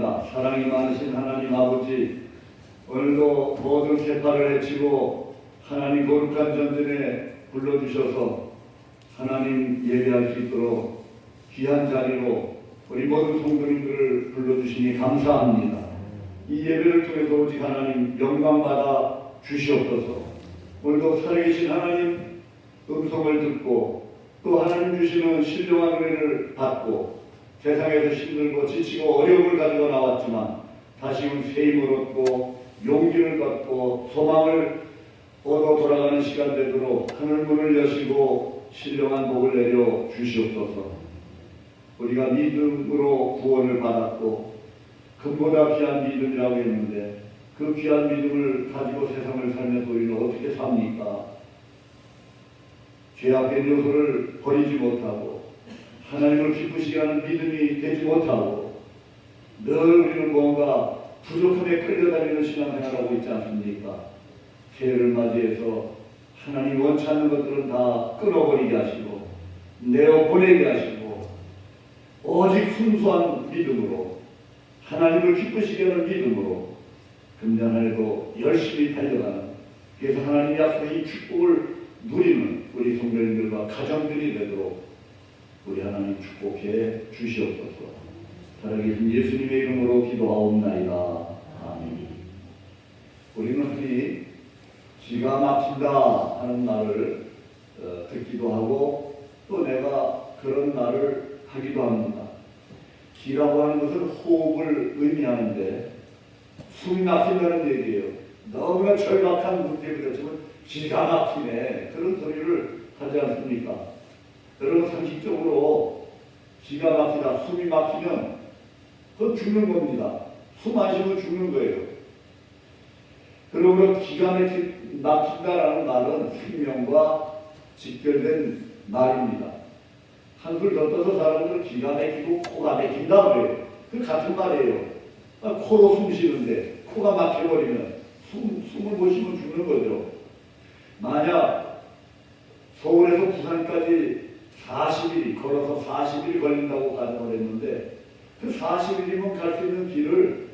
기도드립니다. 사랑이 많으신 하나님 아버지, 오늘도 모든 세파를 해치고 하나님 거룩한 전전에 불러주셔서 하나님 예배할 수 있도록 귀한 자리로 우리 모든 성도님들을 불러주시니 감사합니다. 이 예배를 통해서 오직 하나님 영광받아 주시옵소서. 오늘도 살아계신 하나님 음성을 듣고 또 하나님 주시는 신령한 은혜를 받고 세상에서 힘들고 지치고 어려움을 가지고 나왔지만 다시금 새 힘을 얻고 용기를 갖고 소망을 얻어 돌아가는 시간 되도록 하늘 문을 여시고 신령한 복을 내려 주시옵소서. 우리가 믿음으로 구원을 받았고 금보다 귀한 믿음이라고 했는데 그 귀한 믿음을 가지고 세상을 살면서 우리는 어떻게 삽니까? 죄악된 요소를 버리지 못하고 하나님을 기쁘시게 하는 믿음이 되지 못하고 늘 우리는 뭔가 부족함에 끌려다니는 신앙생활을 하고 있지 않습니까? 새해를 맞이해서 하나님 원치 않는 것들은 다 끊어버리게 하시고 내어보내게 하시고 오직 순수한 믿음으로 하나님을 기쁘시게 하는 믿음으로 금년 한 해도 열심히 달려가는, 그래서 하나님이 약속한 이 축복을 누리는 우리 성도님들과 가정들이 되도록 우리 하나님 축복해 주시옵소서. 살아계신 예수님의 이름으로 기도하옵나이다. 아멘. 우리는 흔히 기가 막힌다 하는 말을 듣기도 하고 또 내가 그런 말을 하기도 합니다. 기라고 하는 것은 호흡을 의미하는데 숨이 막힌다는 얘기예요. 너무나 절박한 문제가 되지만 기가 막히네, 그런 소리를 하지 않습니까? 여러분, 상식적으로 기가 막히다, 숨이 막히면 그건 죽는 겁니다. 숨 안 쉬면 죽는 거예요. 그러므로 기가 막힌다라는 말은 생명과 직결된 말입니다. 한술 더 떠서 사람들은 기가 막히고 코가 막힌다 그래요. 그 같은 말이에요. 코로 숨 쉬는데 코가 막혀버리면 숨을 못 쉬면 죽는 거죠. 만약 서울에서 부산까지 40일, 걸어서 40일 걸린다고 가정을 했는데 그 40일이면 갈 수 있는 길을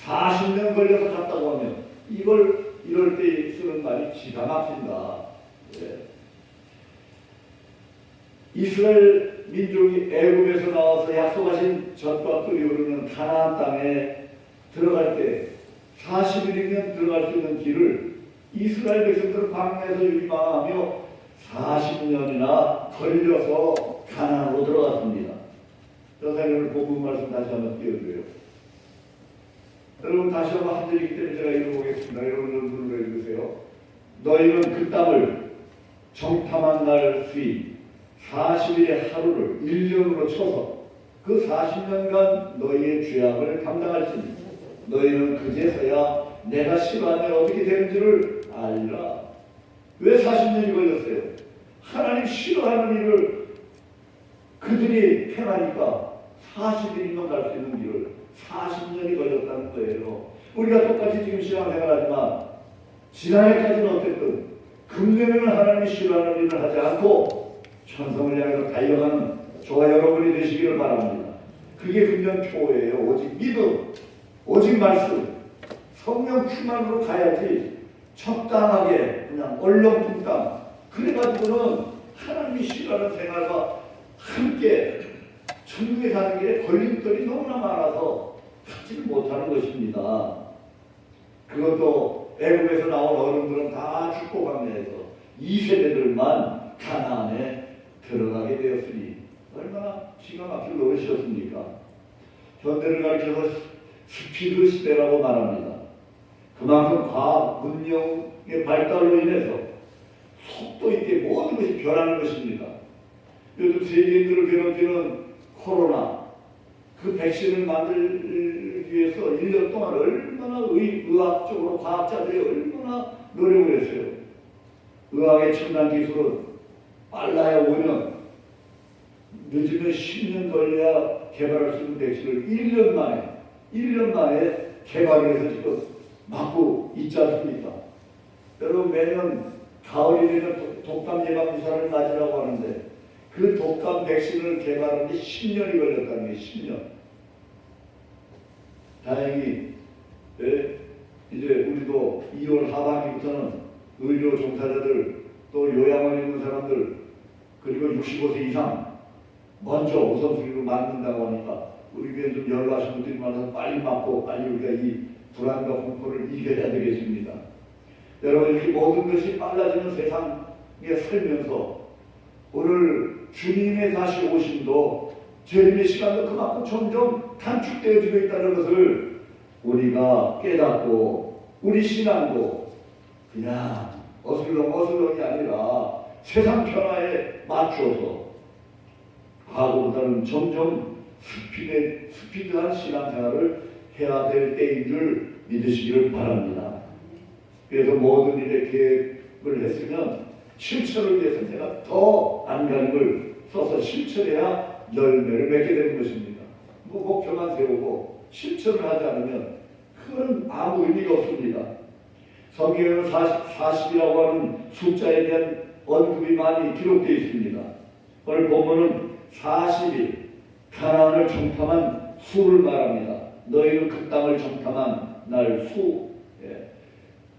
40년 걸려서 갔다고 하면 이럴 때 쓰는 말이 기가 막힌다. 네. 이스라엘 민족이 애굽에서 나와서 약속하신 젖과 꿀이 흐르는 가나안 땅에 들어갈 때 40일이면 들어갈 수 있는 길을 이스라엘 백성들은 광야에서 유리망하며 40년이나 걸려서 가나안으로 들어갔습니다. 여러분, 본문 말씀 다시 한번 띄워드려요. 여러분, 다시 한번 한 절이기 때문에 제가 읽어보겠습니다. 여러분들 눈으로 읽으세요. 너희는 그 땅을 정탐한 날 수입 40일의 하루를 1년으로 쳐서 그 40년간 너희의 죄악을 감당할지니 너희는 그제서야 내가 싫어하면 어떻게 되는지를 알리라. 왜 40년이 걸렸어요? 하나님 싫어하는 일을 그들이 행하니까 40일이면 갈 수 있는 길을 40년이 걸렸다는 거예요. 우리가 똑같이 지금 신앙생활하지만 지난해까지는 어쨌든 금년에는 하나님이 싫어하는 일을 하지 않고 천성을 향해서 달려가는 저와 여러분이 되시기를 바랍니다. 그게 금년 초예요. 오직 믿음, 오직 말씀, 성령 충만으로 가야지 적당하게 그냥 얼렁뚱땅 그래가지고는 하나님이 싫어하는 생활과 함께 천국에 가는 길에 걸림돌이 너무나 많아서 갖지를 못하는 것입니다. 그것도 애굽에서 나온 어른들은 다 죽고 광야에서 2세대들만 가나안에 들어가게 되었으니 얼마나 기가 막힐 노릇이었습니까? 현대를 가리켜서 스피드 시대라고 말합니다. 그만큼 과학 문명의 발달로 인해서 속도 있게 모든 것이 변하는 것입니다. 요즘 세계인들을 괴롭히는 코로나, 그 백신을 만들기 위해서 1년 동안 얼마나 의학적으로 과학자들이 얼마나 노력을 했어요. 의학의 첨단 기술은 빨라야 5년, 늦으면 10년 걸려야 개발할 수 있는 백신을 1년 만에 개발을 해서 지금 맞고 있지 않습니까? 여러분, 매년 가을이 되면 독감 예방 주사를 맞으라고 하는데 그 독감 백신을 개발하는 데 10년이 걸렸다는 게 10년. 다행히 이제 우리도 2월 하반기부터는 의료 종사자들 또 요양원에 있는 사람들 그리고 65세 이상 먼저 우선순위로 맞는다고 하니까 우리 교회 좀 연락하신 분들이 많아서 빨리 맞고 빨리 우리가 이 불안과 공포를 이겨야 되겠습니다. 여러분 이렇게 모든 것이 빨라지는 세상에 살면서 오늘 주님의 다시 오심도 재림의 시간도 그만큼 점점 단축되어지고 있다는 것을 우리가 깨닫고 우리 신앙도 그냥 어슬렁어슬렁이 아니라 세상 변화에 맞춰서 과거보다는 점점 스피드한 신앙생활을 해야 될 때인 줄 믿으시기를 바랍니다. 그래서 모든 일에 계획을 했으면 실천을 위해서 내가 더 안간힘을 써서 실천해야 열매를 맺게 되는 것입니다. 뭐 목표만 세우고 실천을 하지 않으면 그건 아무 의미가 없습니다. 성경에는 40이라고 하는 숫자에 대한 언급이 많이 기록되어 있습니다. 오늘 본문은 40일 가나안을 정탐한 수를 말합니다. 너희는 그 땅을 정탐한 날 수.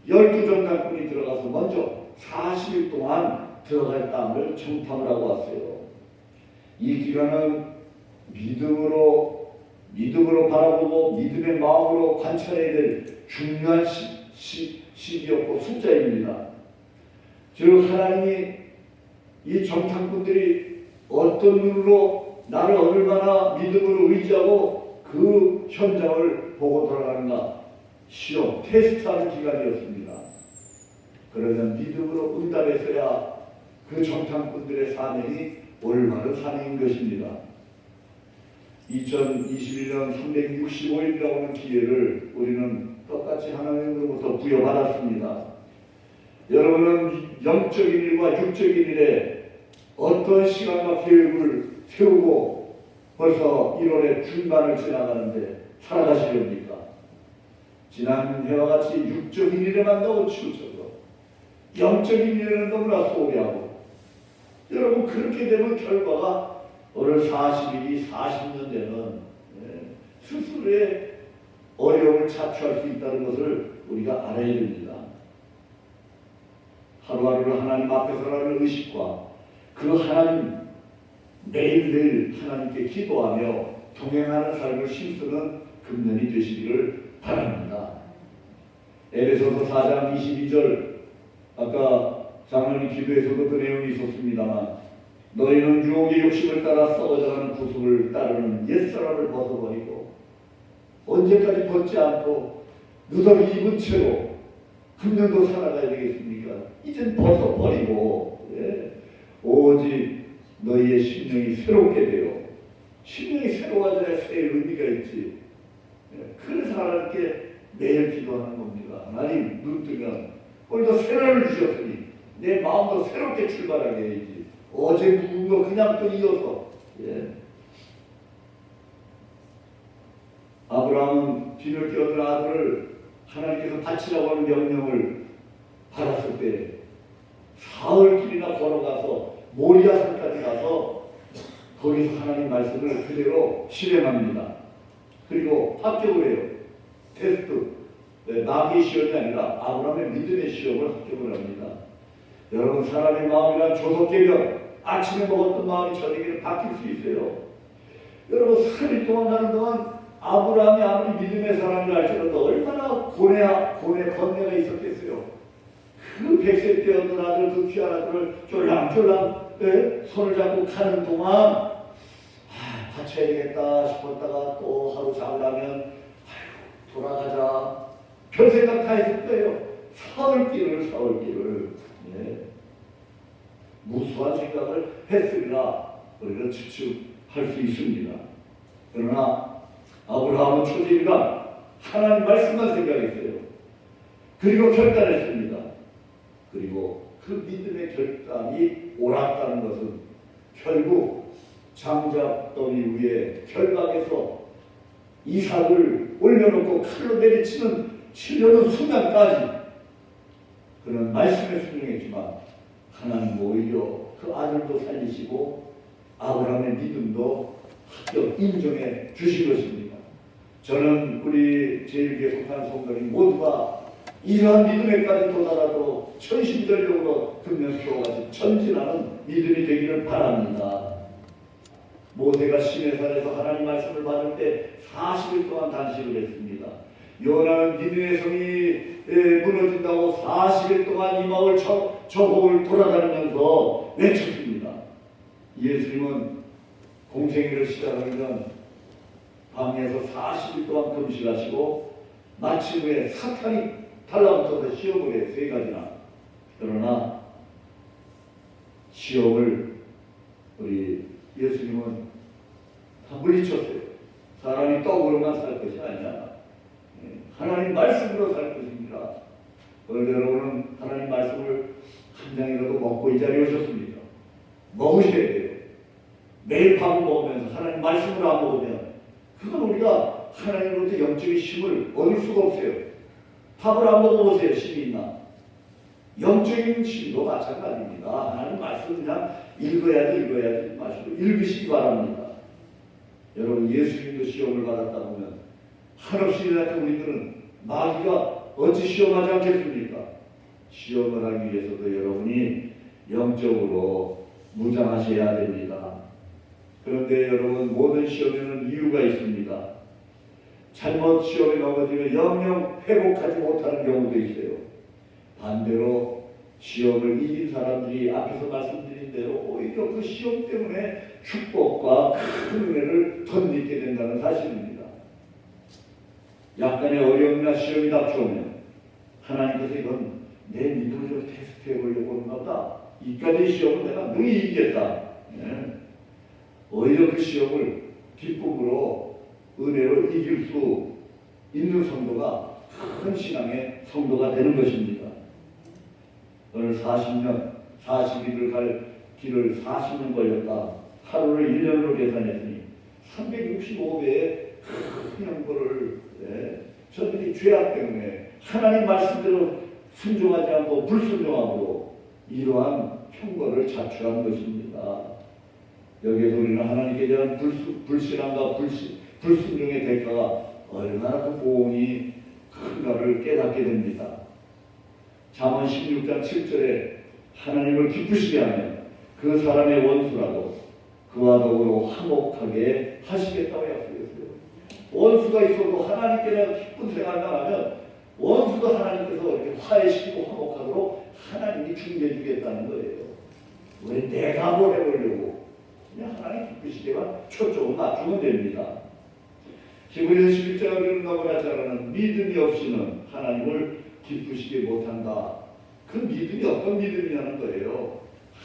12정탐꾼이 들어가서 먼저 40일 동안 들어갈 땅을 정탐을 하고 왔어요. 이 기간은 믿음으로 바라보고 믿음의 마음으로 관찰해야 될 중요한 시기였고 숫자입니다. 즉 하나님이 이 정탐꾼들이 어떤 눈으로 나를 얼마나 믿음으로 의지하고 그 현장을 보고 돌아가는가 시험, 테스트하는 기간이었습니다. 그러면 믿음으로 응답했어야 그 정탐꾼들의 사명이 올바른 사명인 것입니다. 2021년 365일이라고 하는 기회를 우리는 똑같이 하나님으로부터 부여받았습니다. 여러분은 영적인 일과 육적인 일에 어떤 시간과 계획을 세우고 벌써 1월의 중반을 지나가는데 살아가시렵니까? 지난 해와 같이 육적인 일에만 너무 치우쳐서 영적인 일에는 너무나 소홀히하고 여러분 그렇게 되면 결과가 오늘 40일이 40년 되는 스스로의 어려움을 자초할 수 있다는 것을 우리가 알아야 됩니다. 하루하루를 하나님 앞에서라는 의식과 그 하나님 매일매일 하나님께 기도하며 동행하는 삶을 힘쓰는 금년이 되시기를 바랍니다. 에베소서 4장 22절 아까 장로님 기도에서도 그 내용이 있었습니다만 너희는 유혹의 욕심을 따라 썩어져가는 구속을 따르는 옛사람을 벗어버리고 언제까지 벗지 않고 누더기 입은 채로 금년도 살아가야 되겠습니까? 이젠 벗어버리고 오직 너희의 심령이 새롭게 되어 심령이 새로워져야 새 의미가 있지. 그래서 하나님께 매일 기도하는 겁니다. 하나님 눈 뜨면 오늘도 새로를 주셨으니 내 마음도 새롭게 출발하게 해야지. 어제 묵은 거 그냥 또 이어서. 아브라함은 뒤늦게 얻은 아들을 하나님께서 바치라고 하는 명령을 받았을 때 사흘길이나 걸어가서 모리아산까지 가서 거기서 하나님 말씀을 그대로 실행합니다. 그리고 합격을 해요. 테스트. 마귀의 시험이 아니라 아브라함의 믿음의 시험을 합격을 합니다. 여러분 사람의 마음이란 조석개변 아침에 먹었던 마음이 저녁에는 바뀔 수 있어요. 여러분 3일 동안 가는 동안 아브라함이 아무리 믿음의 사람이라 할지라도 얼마나 건네가 있었겠어요. 그 100세 때 얻은 아들 그 귀한 아들을 쫄랑쫄랑 손을 잡고 가는 동안 바쳐야 되겠다 싶었다가 또 하루 잡으려면 돌아가자 별 생각 다 했을 거예요. 사흘길을 무수한 생각을 했으리라 우리는 추측할 수 있습니다. 그러나 아브라함은 초지일간 하나님 말씀만 생각했어요. 그리고 결단했습니다. 그리고 그 믿음의 결단이 옳았다는 것은 결국 장작더미 위에 결박해서 이삭을 올려놓고 칼로 치려는 순간까지 그는 말씀에 순종했지만 하나님 오히려 그 아들도 살리시고 아브라함의 믿음도 합격 인정해 주신 것입니다. 저는 우리 제1교회 속한 성도님 모두가 이러한 믿음에까지 도달하도록 천심전력으로 금면표같이 전진하는 믿음이 되기를 바랍니다. 모세가 시내산에서 하나님 말씀을 받을 때 40일 동안 단식을 했습니다. 요나는 니느웨 성이 무너진다고 40일 동안 이 마을 저곡을 돌아다니면서 외쳤습니다. 예수님은 공생애를 시작하면 방에서 40일 동안 금식하시고 마친 후에 사탄이 달라붙어서 시험을 해 3가지나. 그러나 시험을 우리 예수님은 다 물리쳤어요. 사람이 떡으로만 살 것이 아니야. 하나님 말씀으로 살 것입니다. 그런데 여러분은 하나님 말씀을 한 장이라도 먹고 이 자리에 오셨습니까? 먹으셔야 돼요. 매일 밥을 먹으면서 하나님 말씀을 안 먹으면 그건 우리가 하나님으로부터 영적인 힘을 얻을 수가 없어요. 밥을 안 먹어보세요. 힘이 있나? 영적인 힘도 마찬가지입니다. 하나님 말씀 그냥 읽어야지 마시고 읽으시기 바랍니다. 여러분 예수님도 시험을 받았다 보면 한없이 일어났던 우리들은 마귀가 어찌 시험하지 않겠습니까? 시험을 하기 위해서도 여러분이 영적으로 무장하셔야 됩니다. 그런데 여러분 모든 시험에는 이유가 있습니다. 잘못 시험에 넘어지면 영영 회복하지 못하는 경우도 있어요. 반대로 시험을 이긴 사람들이 앞에서 말씀드린 대로 오히려 그 시험 때문에 축복과 큰 은혜를 덧입게 된다는 사실입니다. 약간의 어려움이나 시험이 닥쳐오면 하나님께서 이건 내 믿음을 좀 테스트해 보려고 하는가 보다. 이까지 시험을 내가 능히 이기겠다. 오히려 그 시험을 기쁨으로 은혜로 이길 수 있는 성도가 큰 신앙의 성도가 되는 것입니다. 오늘 40일을 갈 길을 40년 걸렸다. 하루를 1년으로 계산했으니 365배의 큰 형벌을 저들이 죄악 때문에 하나님 말씀대로 순종하지 않고 불순종함으로 이러한 형벌을 자초한 것입니다. 여기에서 우리는 하나님께 대한 불신앙과 불순종의 대가가 얼마나 그 보응이 큰가를 깨닫게 됩니다. 잠언 16장 7절에 하나님을 기쁘시게 하면 그 사람의 원수라도 그와 더불어 화목하게 하시겠다고 약속했어요. 원수가 있어도 하나님께 내가 기쁜 생활을 하면 원수도 하나님께서 이렇게 화해시키고 화목하도록 하나님이 준비해 주겠다는 거예요. 왜 내가 뭘 해보려고 그냥 하나님 기쁘시게만 초점을 맞추면 됩니다. 히브리서 11장을 우리는 너무나 잘 아는 믿음이 없이는 하나님을 기쁘시게 못한다. 그 믿음이 어떤 믿음이냐는 거예요.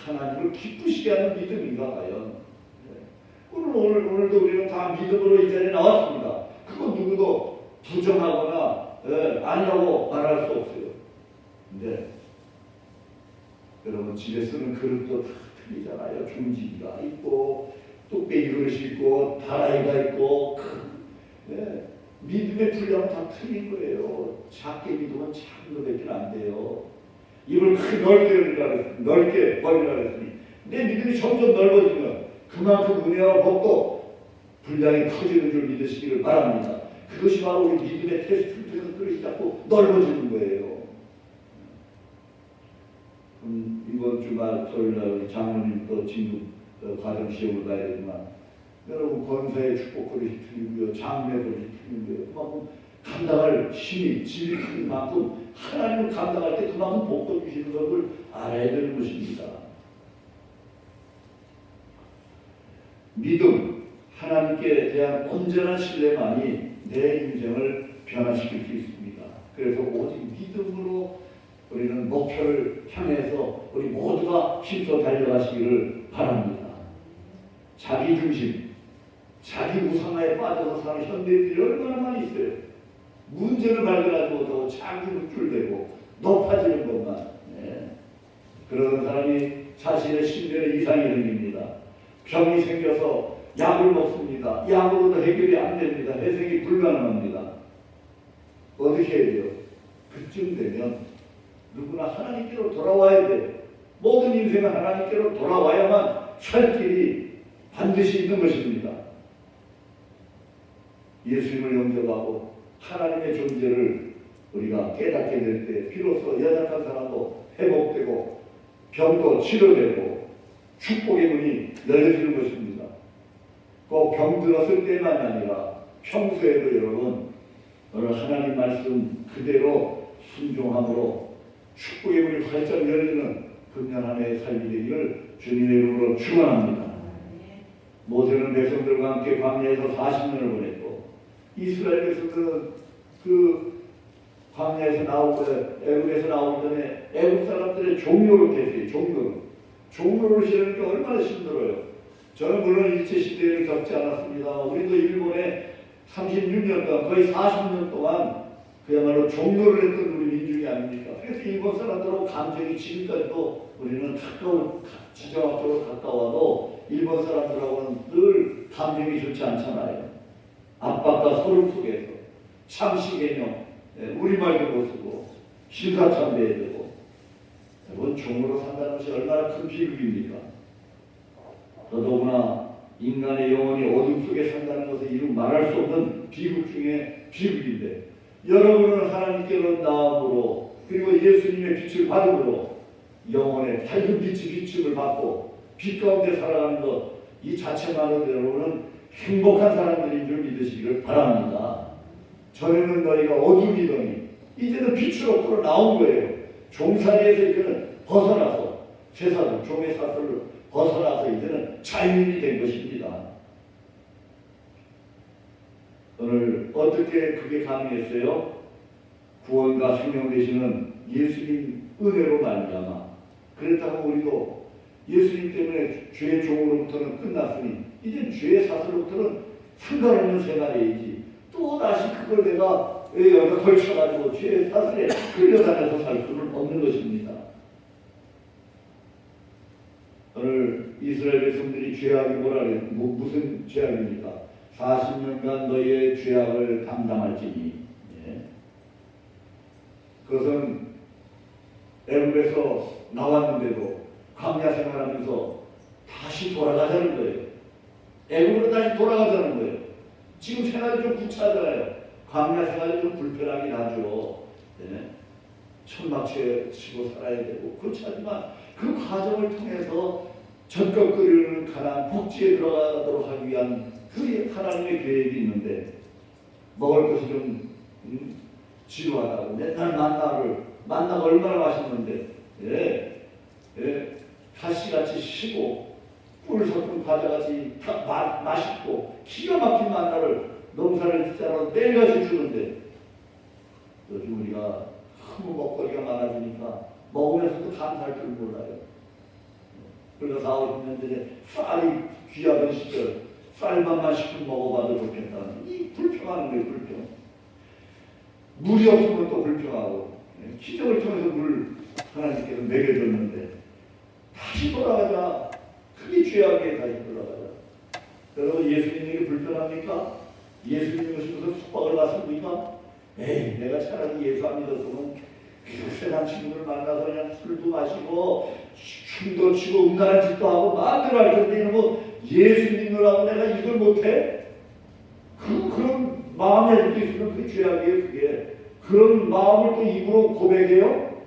하나님을 기쁘시게 하는 믿음인가 과연. 오늘도 우리는 다 믿음으로 이 자리에 나왔습니다. 그건 누구도 부정하거나 아니라고 말할 수 없어요. 근데 여러분 집에 쓰는 그릇도 다 틀리잖아요. 중지기가 있고 뚝배기 그릇이 있고 다라이가 있고 믿음의 분량은 다 틀린 거예요. 작게 믿으면 작은 것밖에 안 돼요. 입을 크게 넓게 벌리라 했으니 내 믿음이 점점 넓어지면 그만큼 은혜와 복도 분량이 커지는 줄 믿으시기를 바랍니다. 그것이 바로 우리 믿음의 테스트 그릇이 자꾸 넓어지는 거예요. 이번 주말 토요일날 우리 장로님 또 진급 과정 시험을 가야 되지만 여러분 권사의 축복 그릇이 틀리고요. 장례 그릇이 틀리고요. 그만큼 감당할 힘이 질이 큰 만큼 하나님을 감당할 때 그만큼 복도 주시는 것을 알아야 되는 것입니다. 믿음, 하나님께 대한 온전한 신뢰만이 내 인생을 변화시킬 수 있습니다. 그래서 오직 믿음으로 우리는 목표를 향해서 우리 모두가 힘써 달려가시기를 바랍니다. 자기 중심, 자기 우상화에 빠져서 사는 현대인들이 얼마나 많이 있어요. 문제를 발견하지 못하고 자기 묵줄대고 높아지는 것만. 그런 사람이 자신의 신변에 이상이 생깁니다. 병이 생겨서 약을 먹습니다. 약으로도 해결이 안 됩니다. 회생이 불가능합니다. 어떻게 해야 돼요? 그쯤 되면 누구나 하나님께로 돌아와야 돼요. 모든 인생은 하나님께로 돌아와야만 살 길이 반드시 있는 것입니다. 예수님을 영접하고 하나님의 존재를 우리가 깨닫게 될 때 비로소 연약한 사람도 회복되고 병도 치료되고 축복의 문이 열려지는 것입니다. 꼭 병 들었을 때만이 아니라 평소에도 여러분 오늘 하나님 말씀 그대로 순종함으로 축복의 문이 활짝 열리는 금년 한 해의 삶이 되기를 주님의 이름으로 축원합니다. 모세는 백성들과 함께 광야에서 40년을 보냈고 이스라엘 백성들은 그 광야에서 나오고 애굽에서 나오기 전에 애굽 사람들의 종로로 됐어요. 종로를 지내는 게 얼마나 힘들어요. 저는 물론 일제시대를 겪지 않았습니다. 우리도 일본에 36년간 거의 40년 동안 그야말로 종로를 했던 우리 민중이 아닙니까? 그래서 일본 사람들하고 감정이 지금까지도 우리는 지정학적으로 가까워도 일본 사람들하고는 늘 감정이 좋지 않잖아요. 압박과 소름 속에서 참시 개념, 우리말도 못 쓰고 신사참배해야 되고 여러분 종으로 산다는 것이 얼마나 큰 비극입니까? 더더구나 인간의 영혼이 어둠 속에 산다는 것은 이루 말할 수 없는 비극 중에 비극인데 여러분은 하나님께로 나음으로 그리고 예수님의 빛을 받음으로 영혼의 밝은 빛이 비춤을 받고 빛 가운데 살아가는 것 이 자체만으로도 여러분은 행복한 사람들인 줄 믿으시기를 바랍니다. 전에는 너희가 어둠이더니 이제는 빛으로 끌어 나온 거예요. 종살이에서 이제는 벗어나서 세상 종의 사슬을 벗어나서 이제는 자유인이 된 것입니다. 오늘 어떻게 그게 가능했어요? 구원과 생명 되시는 예수님 은혜로 말미암아. 그렇다고 우리도 예수님 때문에 죄의 종으로부터는 끝났으니 이제 죄의 사슬로부터는 상관없는 생활이지 또 다시 그걸 내가 여기다 걸쳐가지고 죄의 사슬에 끌려다녀서 살 수는 없는 것입니다. 오늘 이스라엘 백성들이 죄악이 뭐라 그래요? 무슨 죄악입니까? 40년간 너희의 죄악을 담당할지니. 예. 그것은 애굽에서 나왔는데도 광야 생활하면서 다시 돌아가자는 거예요. 애굽으로 다시 돌아가자는 거예요. 지금 생활이 좀 구차하잖아요. 광야 생활이 좀 불편하긴 하죠. 예. 천막채 치고 살아야 되고 그렇지 않지만 그 과정을 통해서 전격거리는 가나안 복지에 들어가도록 하기 위한 그 하나님의 계획이 있는데 먹을 것이 좀 지루하다고 맨날 만나가 얼마나 맛있는데 가시같이 시고 꿀 섞은 과자같이 맛있고 기가 막힌 만나를 농사를 짓자로 매일같이 주는데 요즘 우리가 너무 먹거리가 많아지니까 먹으면서도 감사할 줄 몰라요. 그래서 4, 50년 전에 쌀이 귀하던 시절 쌀밥만 시큼 먹어봐도 좋겠다는 이 불평하는 거예요. 불평. 물이 없으면 또 불평하고 기적을 통해서 물 하나님께서 먹여줬는데 다시 돌아가자. 그게 죄악에 다시 돌아가자. 여러분 예수님에게 불편합니까? 예수님이 오시면서 숙박을 받습니까? 에이 내가 차라리 예수 안 믿었으면 세상 친구들 만나서 그냥 술도 마시고 춤도 추고 음란한 짓도 하고 마음대로 할 텐데 뭐 예수 믿느라고 내가 이걸 못해? 그런 마음에 들 수 있으면 그게 죄악이에요. 그게 그런 마음을 또 입으로 고백해요?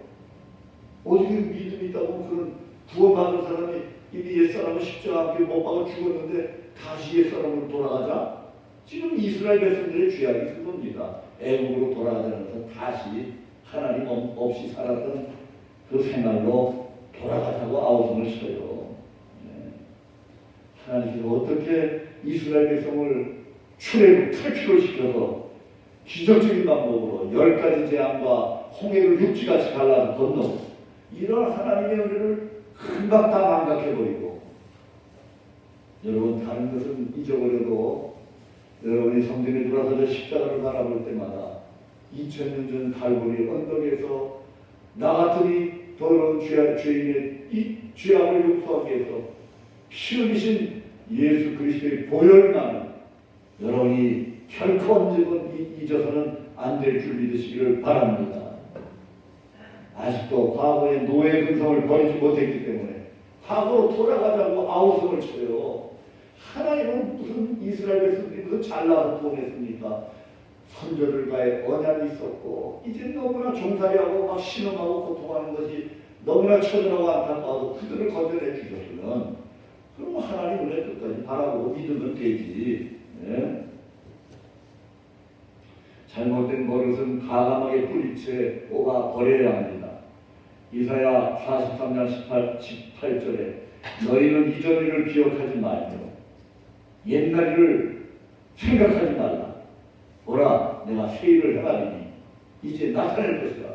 어떻게 믿음이 있다고 그런 구원받은 사람이 이미 옛사람은 십자가 함께 못 박아 죽었는데 다시 옛사람으로 돌아가자? 지금 이스라엘 백성들의 죄악이 그겁니다. 애국으로 돌아가자는 것은 다시 하나님 없이 살았던 그 생활로 돌아가자고 아우성을 쳐요. 하나님께서 어떻게 이스라엘 백성을 탈출을 시켜서 기적적인 방법으로 10가지 재앙과 홍해를 육지같이 갈라서 건너고 이런 하나님의 은혜를 금방 다 망각해버리고 여러분 다른 것은 잊어버려도 여러분이 성전에 들어와서 십자가를 바라볼 때마다 2000년 전 갈보리 언덕에서 나 같으니 더러운 죄인의 이 죄악을 용서하기 위해서 피 흘리신 예수 그리스도의 보혈만은 여러분이 결코 언제든 잊어서는 안 될 줄 믿으시기를 바랍니다. 아직도 과거의 노예 근성을 버리지 못했기 때문에 과거로 돌아가자고 아우성을 쳐요. 하나님은 무슨 이스라엘 백성들이 무슨 잘나서 보냈습니까? 선조들과의 언약이 있었고 이제 너무나 종살이하고 막 신음하고 고통하는 것이 너무나 처절하고 안타까워서 그들을 건져내 주셨으면 그럼 하나님 은혜 끝까지 바라보고 믿으면 되지. 네? 잘못된 버릇은 가감하게 뿌리채 뽑아 버려야 합니다. 이사야 43장 18절에 너희는 이전 일을 기억하지 말며 옛날 일을 생각하지 말라. 보라, 내가 새 일을 행하리니 이제 나타낼 것이다.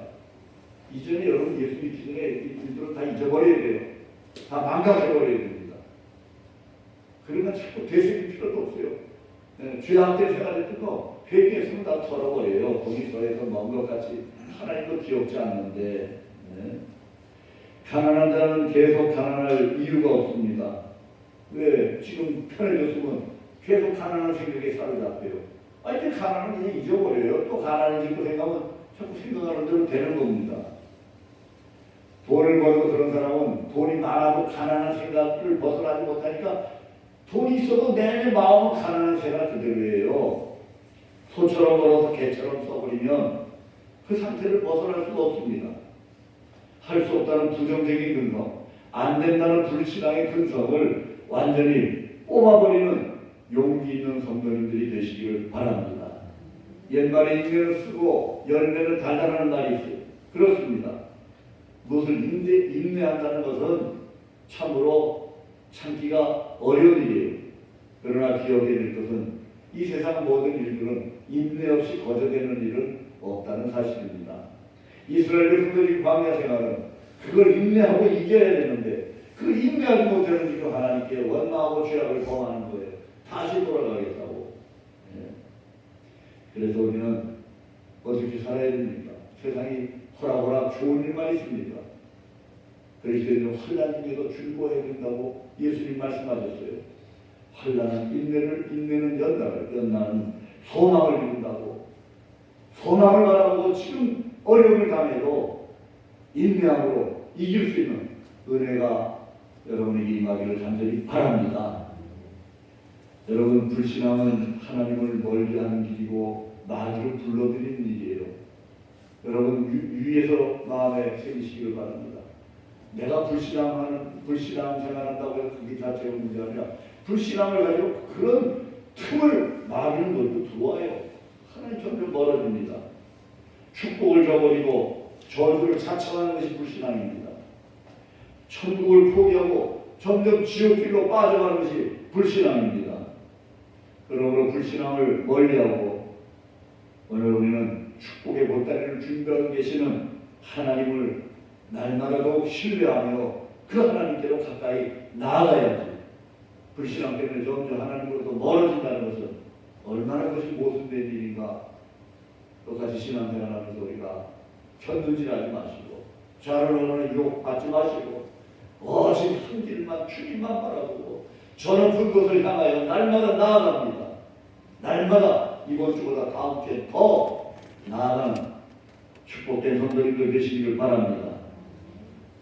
이전에 여러분 예수 믿기 전에 이 일들을 다 잊어버려야 돼요. 다 망각해버려야 됩니다. 그러면 자꾸 되새길 필요도 없어요. 죄악된 생활했던 거 회개했으면 다 털어버려요. 동의서에서 먼 것 같이 하나님도 귀엽지 않는데. 네. 가난한 자는 계속 가난할 이유가 없습니다. 왜? 지금 편해졌으면 계속 가난한 생각에 사로잡혀요. 이제 가난은 그냥 잊어버려요. 또 가난해지고 생각하면 자꾸 생각하는 대로 되는 겁니다. 돈을 벌고 그런 사람은 돈이 많아도 가난한 생각을 벗어나지 못하니까 돈이 있어도 내내 마음은 가난한 생각 그대로예요. 소처럼 벌어서 개처럼 써버리면 그 상태를 벗어날 수가 없습니다. 할 수 없다는 부정적인 근성, 안 된다는 불신앙의 근성을 완전히 뽑아버리는 용기 있는 성도님들이 되시기를 바랍니다. 옛말에 인내를 쓰고 열매를 달달하는 말이 있어요. 그렇습니다. 무엇을 인내한다는 것은 참으로 참기가 어려운 일이에요. 그러나 기억해야 될 것은 이 세상 모든 일들은 인내 없이 거저되는 일은 없다는 사실입니다. 이스라엘 백성들이 광야 생활은 그걸 인내하고 이겨야 되는데 그걸 인내하지 못하는 지금 하나님께 원망하고 죄악을 범하는 거예요. 다시 돌아가겠다고. 그래서 우리는 어떻게 살아야 됩니까? 세상이 호락호락 좋은 일만 있습니까? 그리스도인은 환난 중에도 즐거워해야 된다고 예수님 말씀하셨어요. 환난은 인내는 연단은 소망을 이룬다고. 소망을 바라보고 지금 어려움을 당해도 인내함으로 이길 수 있는 은혜가 여러분에게 임하기를 간절히 바랍니다. 여러분, 불신앙은 하나님을 멀게 하는 길이고 마귀를 불러들이는 일이에요. 여러분 위에서 마음에 새기시기를 바랍니다. 내가 불신앙 생활한다고 해서 그게 자체가 문제가 아니라 불신앙을 가지고 그런 틈을 마귀는 몰고 들어와요. 하나님 점점 멀어집니다. 축복을 저버리고 저주를 자청하는 것이 불신앙입니다. 천국을 포기하고 점점 지옥길로 빠져가는 것이 불신앙입니다. 그러므로 불신앙을 멀리하고 오늘 우리는 축복의 보따리를 준비하고 계시는 하나님을 날마다 더욱 신뢰하며 그 하나님께로 가까이 나아가야지. 불신앙 때문에 점점 하나님으로부터 멀어진다는 것은 얼마나 그것이 모순된 일인가. 똑같이 신앙생활하면서 우리가 편들질하지 마시고 좌를 오르는 유혹 받지 마시고 오직 한 길만 주님만 바라보고 저는 그곳을 향하여 날마다 나아갑니다. 날마다 이번 주보다 다음 주에 더 나아가는 축복된 성도님들 되시기를 바랍니다.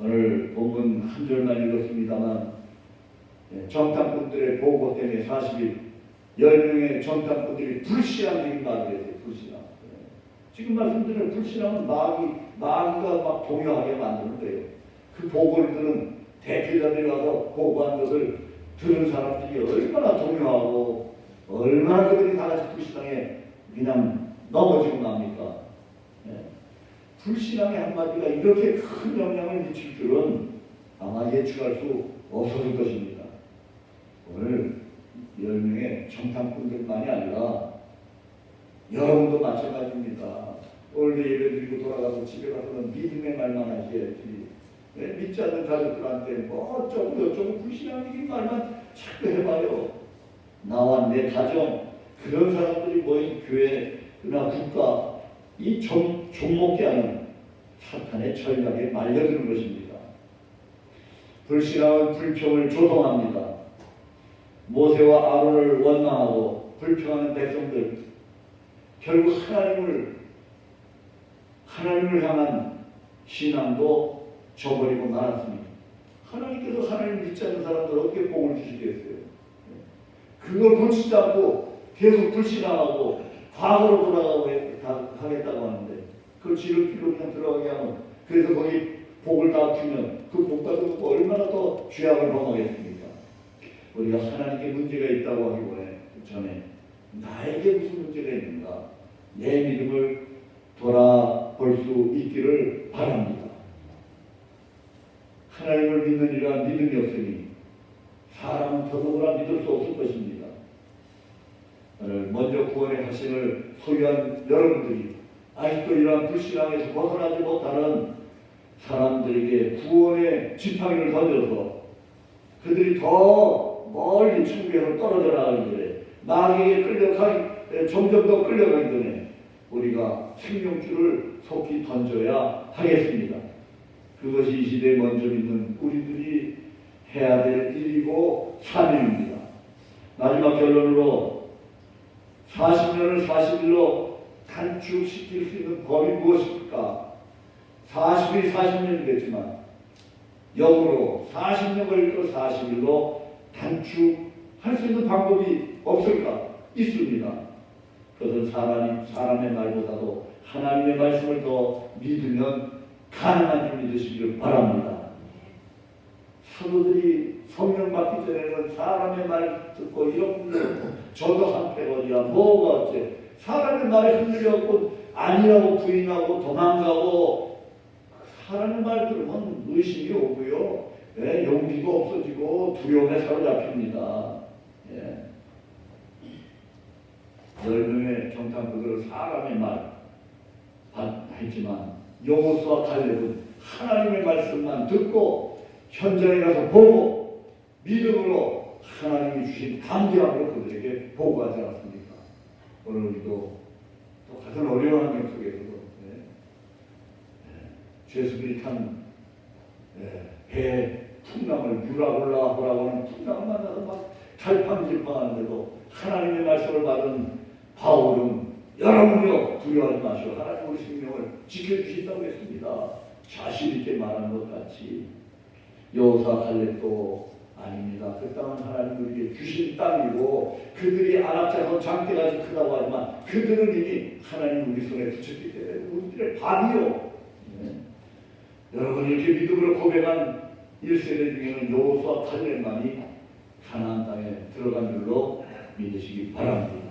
오늘 본문 한 절만 읽었습니다만 정탐꾼들의 보고 때문에 40일 10명의 정탐꾼들이 불신앙적인 말을 했어요. 불신앙. 지금 말씀드린 불신앙은 마귀가 막 동요하게 만드는 거예요. 그 보고를 들은 대표자들이 와서 보고한 것을 들은 사람들이 얼마나 동요하고 얼마나 그들이 다 같이 불신앙에 그냥 넘어지고 납니까? 불신앙의 한마디가 이렇게 큰 영향을 미칠 줄은 아마 예측할 수 없었을 것입니다. 오늘 10명의 정탐꾼들만이 아니라 여러분도 마찬가지입니다. 오늘도 예배 드리고 돌아가서 집에 가서는 믿음의 말만 하셔야지. 믿지 않는 가족들한테 뭐 어쩌고 저쩌고 불신앙적인 말만 자꾸 해봐요. 나와 내 가정, 그런 사람들이 모인 교회나 국가, 이 좀먹게 하는 사탄의 전략에 말려드는 것입니다. 불신앙은 불평을 조성합니다. 모세와 아론을 원망하고 불평하는 백성들, 결국 하나님을 향한 신앙도 저버리고 말았습니다. 하나님께서 하나님 믿지 않는 사람들 어떻게 복을 주시겠어요? 그걸 고치지 않고 계속 불신하고 과거로 돌아가고 하겠다고 하는데 그걸 지를 필요 그냥 들어가게 하면 그래서 거기 복을 다 주면 그 복 받은 거 얼마나 더 죄악을 범하겠습니까? 우리가 하나님께 문제가 있다고 하기 전에 나에게 무슨 문제가 있는가? 내 믿음을 돌아볼 수 있기를 바랍니다. 하나님을 믿는 이러한 믿음이 없으니 사람은 더더구나 믿을 수 없을 것입니다. 먼저 구원의 확신을 소유한 여러분들이 아직도 이러한 불신앙에서 벗어나지 못하는 사람들에게 구원의 지팡이를 던져서 그들이 더 멀리 천국에서 떨어져 나가기 전에 마귀에게 점점 더 끌려가기 전에 우리가 생명줄을 속히 던져야 하겠습니다. 그것이 이 시대에 먼저 믿는 우리들이 해야 될 일이고 사명입니다. 마지막 결론으로 40년을 40일로 단축시킬 수 있는 법이 무엇입니까? 40일 40년이 됐지만 역으로 40년 걸리고 40일로 단축할 수 있는 방법이 없을까? 있습니다. 그것은 사람의 말보다도 하나님의 말씀을 더 믿으면 가능한 줄 믿으시기를 바랍니다. 사도들이 성령 받기 전에는 사람의 말 듣고 이런 저도 한패거리야 뭐가 어째 사람의 말에 흔들려갖고 아니라고 부인하고 도망가고 사람의 말 들으면 의심이 오고요. 예, 용기도 없어지고 두려움에 사로잡힙니다. 예. 10명의 정탐꾼들은 사람의 말 했지만 여호수아 갈렙은 하나님의 말씀만 듣고 현장에 가서 보고 믿음으로 하나님이 주신 담대함으로 그들에게 보고하지 않았습니까? 오늘 우리도 또 같은 어려운 환경 속에서도 죄수들이 탄 배 풍랑을 유라올라호라고 하는 풍랑을 만나서 막 갈팡질팡하는데도 하나님의 말씀을 받은 바울은 여러분이요 두려워하지 마시오. 하나님 우리 생명을 지켜주신다고 했습니다. 자신 있게 말하는 것 같이 여호수아 갈렙도 아닙니다. 그 땅은 하나님 우리에게 주신 땅이고 그들이 안압자서 장대같이 크다고 하지만 그들은 이미 하나님 우리 손에 붙였기 때문에 우리들의 밥이요. 여러분 이렇게 믿음으로 고백한 1세대 중에는 여호수아 갈렙만이 가나안 땅에 들어간 줄로 믿으시기 바랍니다.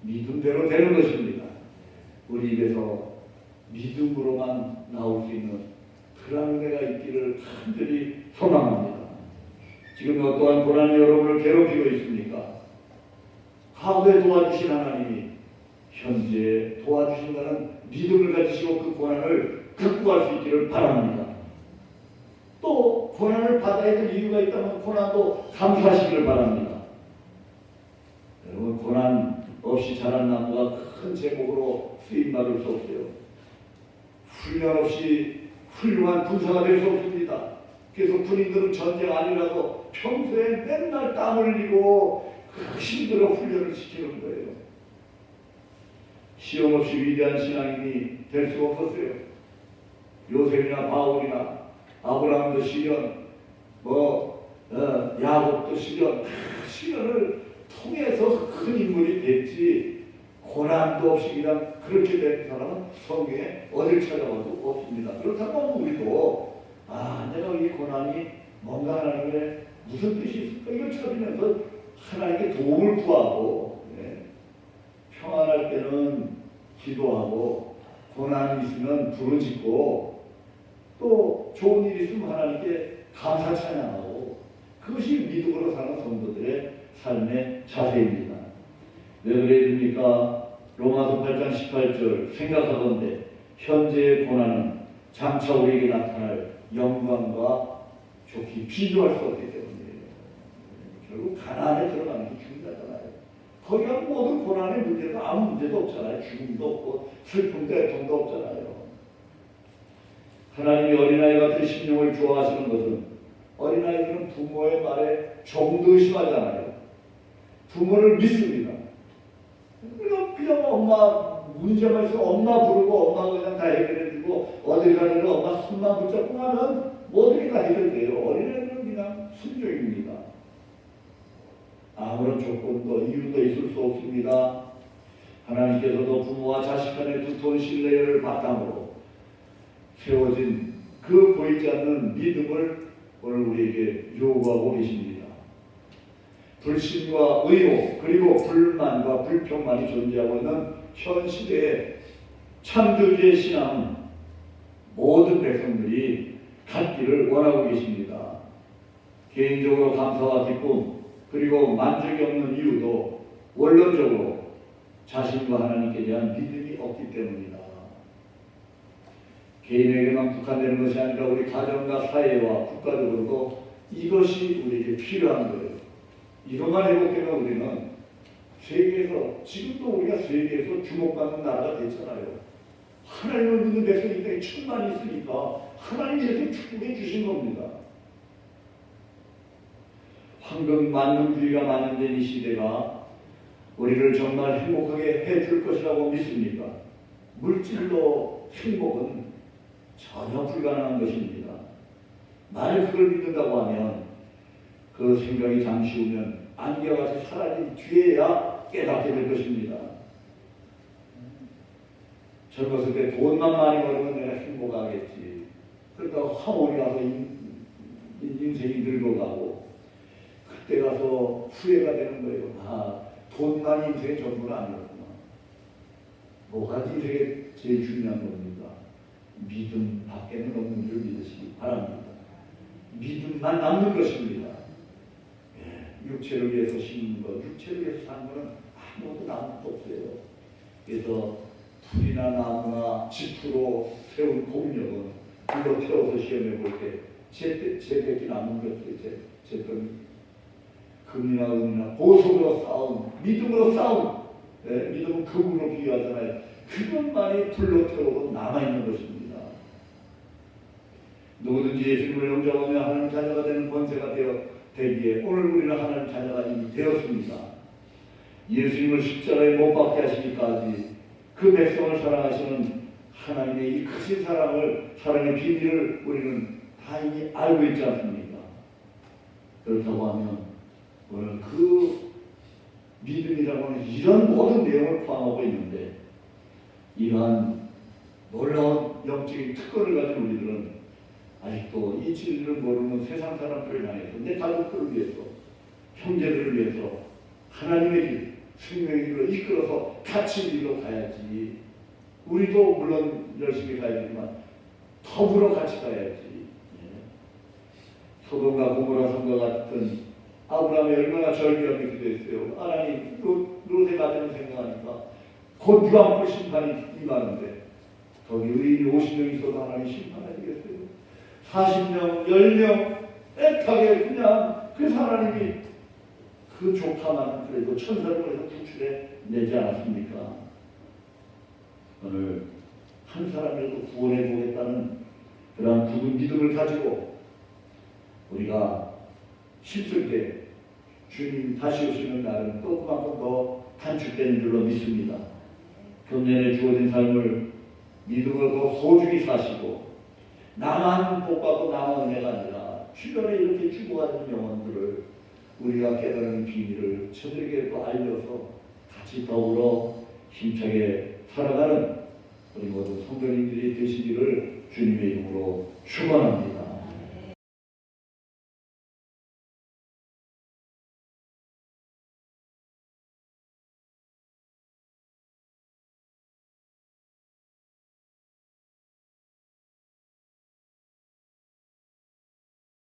믿음대로 되는 것입니다. 우리 입에서 믿음으로만 나올 수 있는 그런 은혜가 있기를 간절히 소망합니다. 지금 어떠한 고난이 여러분을 괴롭히고 있습니까? 과거에 도와주신 하나님이 현재 도와주신다는 믿음을 가지시고 그 고난을 극복할 수 있기를 바랍니다. 또 고난을 받아야 될 이유가 있다면 고난도 감사하시기를 바랍니다. 여러분 고난 없이 자란 나무가 큰 제목으로 쓰임받을 수 없어요. 훈련 없이 훌륭한 군사가 될 수 없습니다. 그래서 군인들은 전쟁 아니라도 평소에 맨날 땀 흘리고 힘들어 훈련을 시키는 거예요. 시험 없이 위대한 신앙인이 될 수가 없었어요. 요셉이나 바울이나 아브라함도 시련, 야곱도 시련을 통해서 큰 인물이 됐지 고난도 없이 그냥 그렇게 된 사람은 성경에 어딜 찾아봐도 없습니다. 그렇다면 우리도 내가 이 고난이 뭔가 하나님의 무슨 뜻이 있을까 이걸 찾으면서 하나님께 도움을 구하고 평안할 때는 기도하고 고난이 있으면 부르짖고 또 좋은 일이 있으면 하나님께 감사 찬양하고 그것이 믿음으로 사는 성도들의 삶의 자세입니다. 왜 그래야 됩니까? 로마서 8장 18절 생각하건대 현재의 고난은 장차 우리에게 나타날 영광과 좋게 비교할 수 없기 때문이에요. 결국 가난에 들어가는 게 중요하잖아요. 거기가 모든 고난의 문제가 아무 문제도 없잖아요. 죽음도 없고 슬픔도 애통도 없잖아요. 하나님이 어린아이 같은 심령을 좋아하시는 것은 어린아이들은 부모의 말에 조금도 의심하잖아요. 부모를 믿습니다. 그냥 엄마 문제만 있으면 엄마 부르고 엄마가 그냥 다 해결해주고 어딜 가려면 엄마 손만 붙잡고 하면 모든 게 다 해결돼요. 어린아이들은 그냥 순종입니다. 아무런 조건도 이유도 있을 수 없습니다. 하나님께서도 부모와 자식 간의 두터운 신뢰를 바탕으로 세워진 그 보이지 않는 믿음을 오늘 우리에게 요구하고 계십니다. 불신과 의혹 그리고 불만과 불평만이 존재하고 있는 현 시대의 창조주의 신앙은 모든 백성들이 갖기를 원하고 계십니다. 개인적으로 감사와 기쁨 그리고 만족이 없는 이유도 원론적으로 자신과 하나님께 대한 믿음이 없기 때문이다. 개인에게만 국한되는 것이 아니라 우리 가정과 사회와 국가적으로도 이것이 우리에게 필요한 거예요. 이것만 회복되면 우리는 세계에서, 지금도 우리가 세계에서 주목받는 나라가 됐잖아요. 하나님을 믿는 백성이 땅에 천만이 있으니까 하나님이 이렇게 축복해 주신 겁니다. 황금 만능주의가 만연된 이 시대가 우리를 정말 행복하게 해줄 것이라고 믿습니까? 물질로 행복은 전혀 불가능한 것입니다. 만약 그걸 믿는다고 하면 그 생각이 잠시 후면 안개와 같이 사라진 뒤에야 깨닫게 될 것입니다. 젊었을 때 돈만 많이 벌면 내가 행복하겠지. 그러니까 황혼이 가서 인생이 늙어가고 그때 가서 후회가 되는 거예요. 아, 돈만 인생의 전부는 아니었구나. 뭐가 인생에 제일 중요한 겁니까? 믿음 밖에는 없는 줄 믿으시기 바랍니다. 믿음만 남는 것입니다. 육체를 위해서 심는 것, 육체를 위해서 사는 것은 아무것도 남은 것 없어요. 그래서 풀이나 나무나 지프로 세운 공력은 불로 태워서 시험해 볼 때 제백이 남은 것들, 제병 금이나 은이나 보석으로 싸운, 믿음으로 싸운, 믿음은 금으로 비유하잖아요. 그것만이 불로 태워도 남아있는 것입니다. 누구든지 예수님을 영접하며 하나님 자녀가 되는 권세가 되기에 오늘 우리는 하나님 자녀가 이미 되었습니다. 예수님을 십자가에 못 박게 하시기까지 그 백성을 사랑하시는 하나님의 이 크신 사랑의 비밀을 우리는 다 이미 알고 있지 않습니까? 그렇다고 하면 오늘 그 믿음이라고 하는 이런 모든 내용을 포함하고 있는데 이러한 놀라운 영적인 특권을 가진 우리들은 아직도 이 진리를 모르는 세상 사람들을 향해서 내 가족들을 위해서 형제들을 위해서 하나님의 길, 생명의 길로 이끌어서 같이 길로 가야지. 우리도 물론 열심히 가야 되지만 더불어 같이 가야지. 소돔과 고모라 성과 같은 아브라함이 얼마나 절규하게 기도했어요. 하나님 롯에 가자는 생각하니까 곧 유황불 심판이 임하는데 거기 의인이 50명 있어도 하나님 심판하시겠어요? 40명, 10명 애타게 그냥 그 하나님이 그 조카만 그래도 천사를 보내서 구출해 내지 않았습니까? 오늘 한 사람이라도 구원해 보겠다는 그런 굳은 믿음을 가지고 우리가 힘쓸 때 주님 다시 오시는 날은 또 그만큼 더 단축되는 줄로 믿습니다. 금년에 주어진 삶을 믿음으로 더 소중히 사시고 나만 복받고 나만 은혜가 아니라 주변에 이렇게 죽어가는 영혼들을 우리가 깨달은 비밀을 저들에게 또 알려서 같이 더불어 힘차게 살아가는 우리 모든 성도님들이 되시기를 주님의 이름으로 축원합니다.